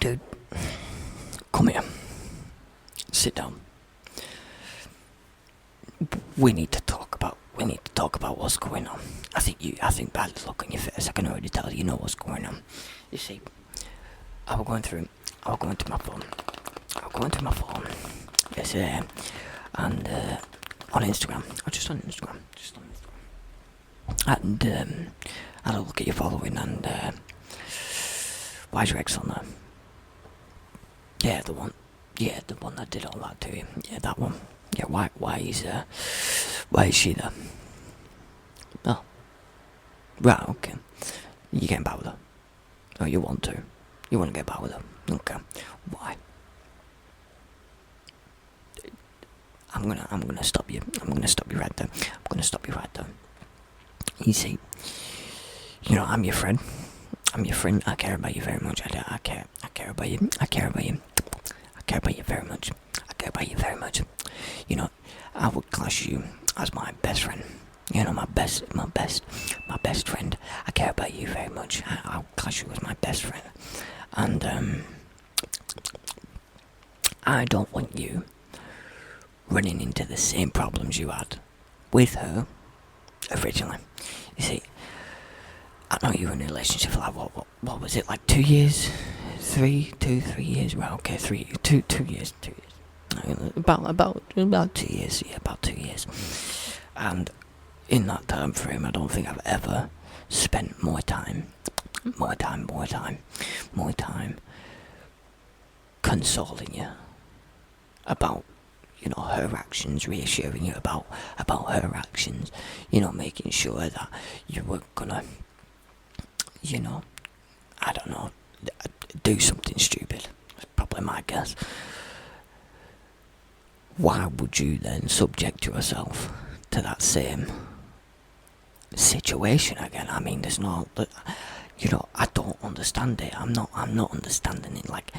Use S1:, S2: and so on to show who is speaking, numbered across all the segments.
S1: Dude, come here. Sit down. We need to talk about what's going on. I think by the look on your face, I can already tell you know what's going on. You see, I was going through my phone. Yesterday, and on Instagram. Just on Instagram. And I had a look at your following, and why's your ex on there? Yeah, the one. Yeah, the one that did all that to you. Yeah, that one. Yeah, why is she there? Oh. Right, okay. You getting back with her? Oh, you want to? You want to get back with her? Okay. Why? I'm gonna stop you. I'm gonna stop you right there. You see, I'm your friend. I care about you very much. I care about you. I care about you very much. I would class you as my best friend. My best friend. I care about you very much. I would class you as my best friend. And I don't want you running into the same problems you had with her originally. You see, I know you were in a relationship for like what was it, like 2 years? 3 years? Right, okay, 2 years. About 2 years, yeah, about 2 years. And in that time frame, I don't think I've ever spent more time consoling you about her actions, reassuring you about her actions, making sure that you were gonna, I don't know, do something stupid. That's probably my guess. Why would you then subject yourself to that same situation again? I mean, there's no, I don't understand it. I'm not understanding it. Like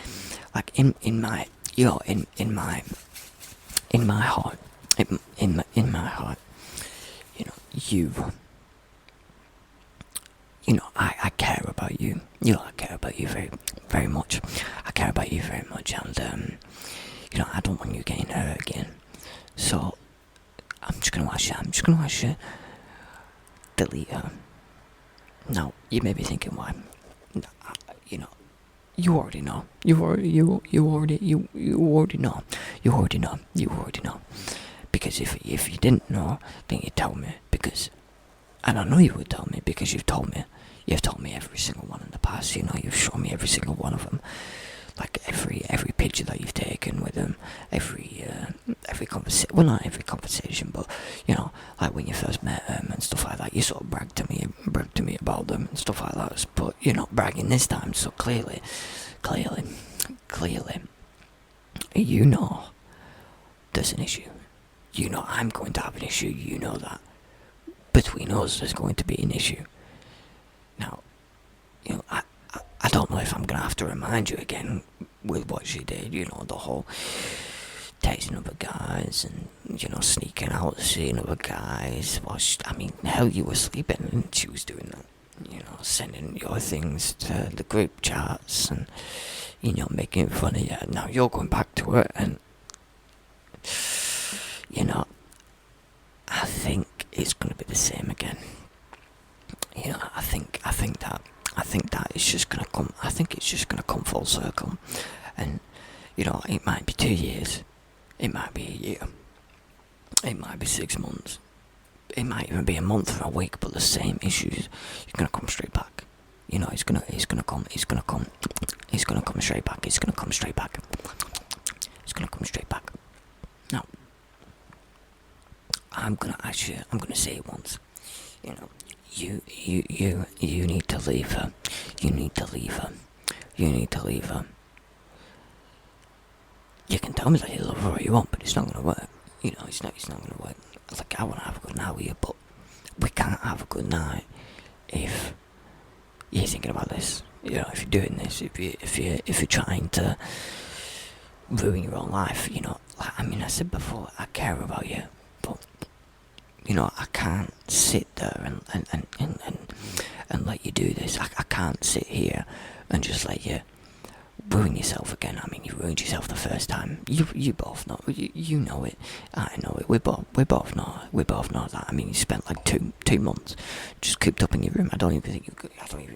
S1: in my, in my heart, in my heart, I care about you. I care about you very, very much. I care about you very much, and I don't want you getting hurt again. So I'm just gonna ask you, delete her. Now you may be thinking why. You already know. You already know. Because if you didn't know, then you tell me. And I know you would tell me because you've told me. You've told me every single one in the past. You've shown me every single one of them. Like every picture that you've taken with them, every conversation. Well, not every conversation, but like when you first met them and stuff like that. You sort of bragged to me about them and stuff like that. But you're not bragging this time, so clearly, there's an issue. I'm going to have an issue. That between us there's going to be an issue. Now, I don't know if I'm going to have to remind you again with what she did, the whole texting other guys and, sneaking out, seeing other guys. Hell, you were sleeping and she was doing that. Sending your things to the group chats and, making fun of you. Now you're going back to her and, I think it's going to be the same again. I think that it's just gonna come. I think it's just gonna come full circle, and it might be 2 years, it might be a year, it might be 6 months, it might even be a month or a week. But the same issues, you're gonna come straight back. It's gonna come straight back. It's gonna come straight back. Now, I'm gonna ask you. I'm gonna say it once. You need to leave her. You need to leave her. You can tell me that you love her all you want, but it's not gonna work. It's not gonna work. Like, I wanna have a good night with you, but we can't have a good night if you're thinking about this. If you're doing this, if you're trying to ruin your own life, I said before, I care about you, but I can't sit there and let you do this. I can't sit here and just let you ruin yourself again. I mean, you ruined yourself the first time. You both know. You know it. I know it. We both know. We both know that. I mean, you spent like two months just cooped up in your room. I don't even think you could. I don't even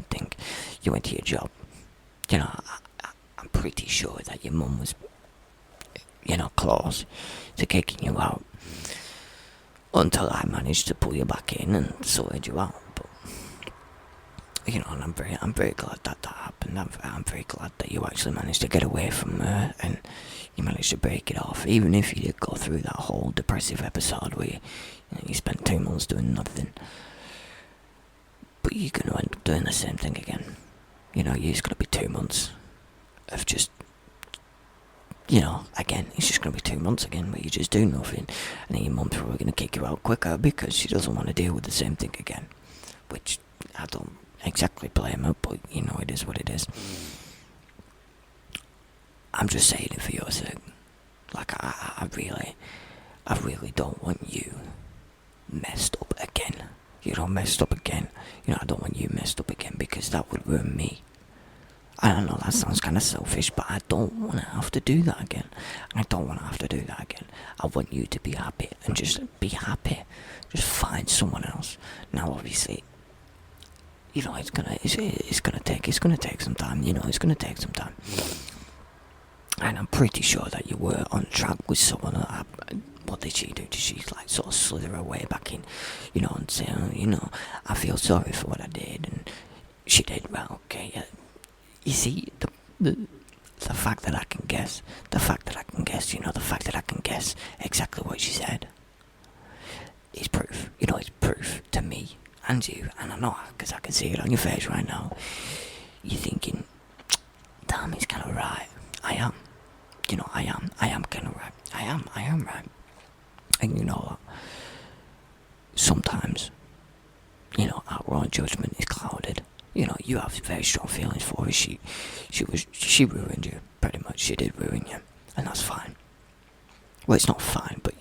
S1: think you went to your job. You know, I'm pretty sure that your mum was, close to kicking you out until I managed to pull you back in and sorted you out. But and I'm very glad that happened. I'm very glad that you actually managed to get away from her and you managed to break it off. Even if you did go through that whole depressive episode where you spent 2 months doing nothing, but you're gonna end up doing the same thing again. It's gonna be 2 months of just, again, it's just gonna be 2 months again where you just do nothing, and then your mum's probably gonna kick you out quicker because she doesn't want to deal with the same thing again. Which I don't exactly blame her, but it is what it is. I'm just saying it for your sake. Like, I really don't want you messed up again. Messed up again. I don't want you messed up again because that would ruin me. I don't know, that sounds kind of selfish, but I don't want to have to do that again. I want you to be happy and just be happy. Just find someone else. Now, obviously, it's gonna take some time. It's gonna take some time. And I'm pretty sure that you were on track with someone. What did she do? Did she sort of slither her way back in, and say, I feel sorry for what I did, and she did. Well, okay, yeah. You see, the fact that I can guess, the fact that I can guess exactly what she said is proof. It's proof to me and you, and I know because I can see it on your face right now. You're thinking, damn, he's kind of right. I am. I am kind of right. I am right. And you know that sometimes, our own judgment is clouded. You have very strong feelings for her. She ruined you, pretty much. She did ruin you, and that's fine. Well, it's not fine, but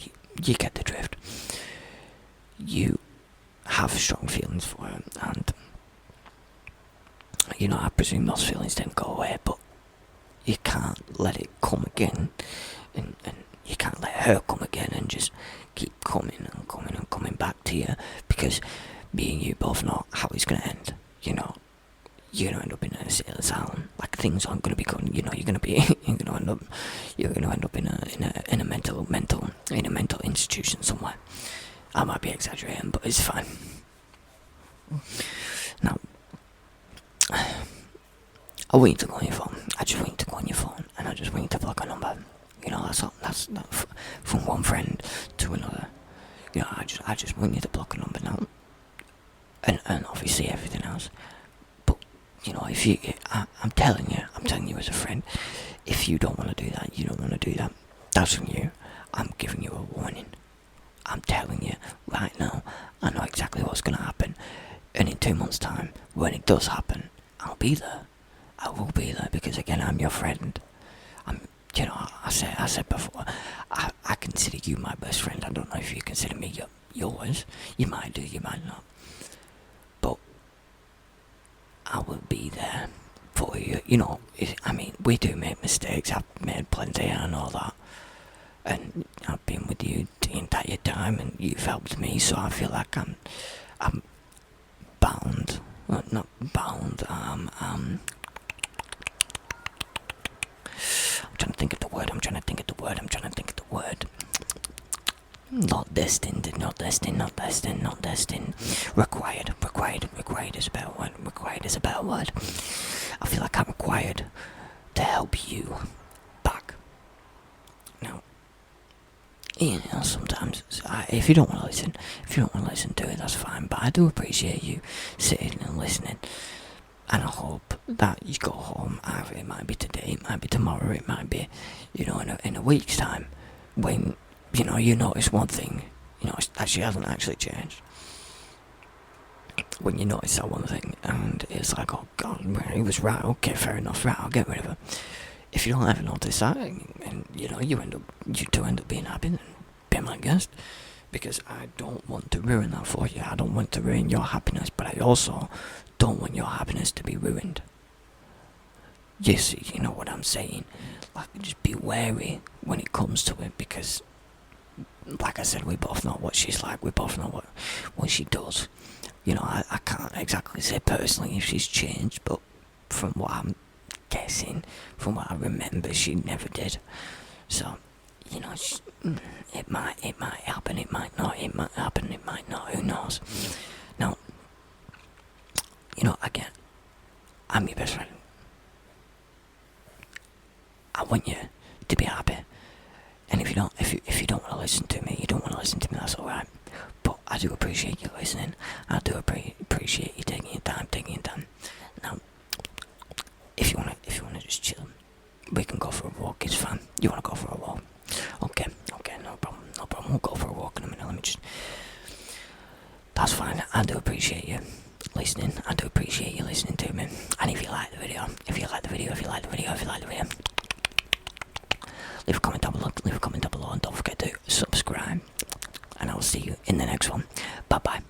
S1: you get the drift. You have strong feelings for her, and I presume those feelings didn't go away, but you can't let it come again, and you can't let her come again and just keep coming back to you, because me and you both know how it's gonna end. You're gonna end up in an asylum. Like, things aren't gonna be good. You're gonna end up in a mental institution somewhere. I might be exaggerating, but it's fine. Now, I want you to go on your phone. I just want you to go on your phone, and I just want you to block a number. That's all. That's from one friend to another. I just want you to block a number now, and obviously everything else. But if you, I'm telling you as a friend, if you don't want to do that, you don't want to do that. That's on you. I'm giving you a warning. I'm telling you right now. I know exactly what's going to happen, and in 2 months' time, when it does happen, I'll be there. I will be there because, again, I'm your friend. I said before, I consider you my best friend. I don't know if you consider me yours. You might do, you might not. But I will be there for you. We do make mistakes. I've made plenty, I know that. And I've been with you the entire time, and you've helped me, so I feel like I'm bound. Well, not bound, I'm trying to think of the word. Not destined. Required is a better word. I feel like I'm required to help you back. Now, sometimes, if you don't want to listen to it, that's fine, but I do appreciate you sitting and listening. And I hope that you go home, either it might be today, it might be tomorrow, it might be, in a week's time, when, you notice one thing, that she hasn't actually changed. When you notice that one thing, and it's like, oh God, he was right, okay, fair enough, right, I'll get rid of her. If you don't ever notice that, and you do end up being happy, then be my guest. Because I don't want to ruin that for you. I don't want to ruin your happiness, but I also don't want your happiness to be ruined. Yes, you know what I'm saying. Like, just be wary when it comes to it, because, like I said, we both know what she's like. We both know what she does. You know, I can't exactly say personally if she's changed, but from what I'm guessing, from what I remember, she never did. So, you know, it might happen, it might not, it might happen, it might not, who knows. Now, you know, again, I'm your best friend. I want you to be happy. And if you don't want to listen to me, that's alright. But I do appreciate you listening. I do appreciate you taking your time. Now, if you wanna just chill, we can go for a walk. It's fine. You wanna go for a walk? Okay, no problem. We'll go for a walk in a minute. Let me just. That's fine. I do appreciate you listening. I do appreciate you listening to me. And if you like the video, leave a comment down below, and don't forget to subscribe. And I will see you in the next one. Bye bye.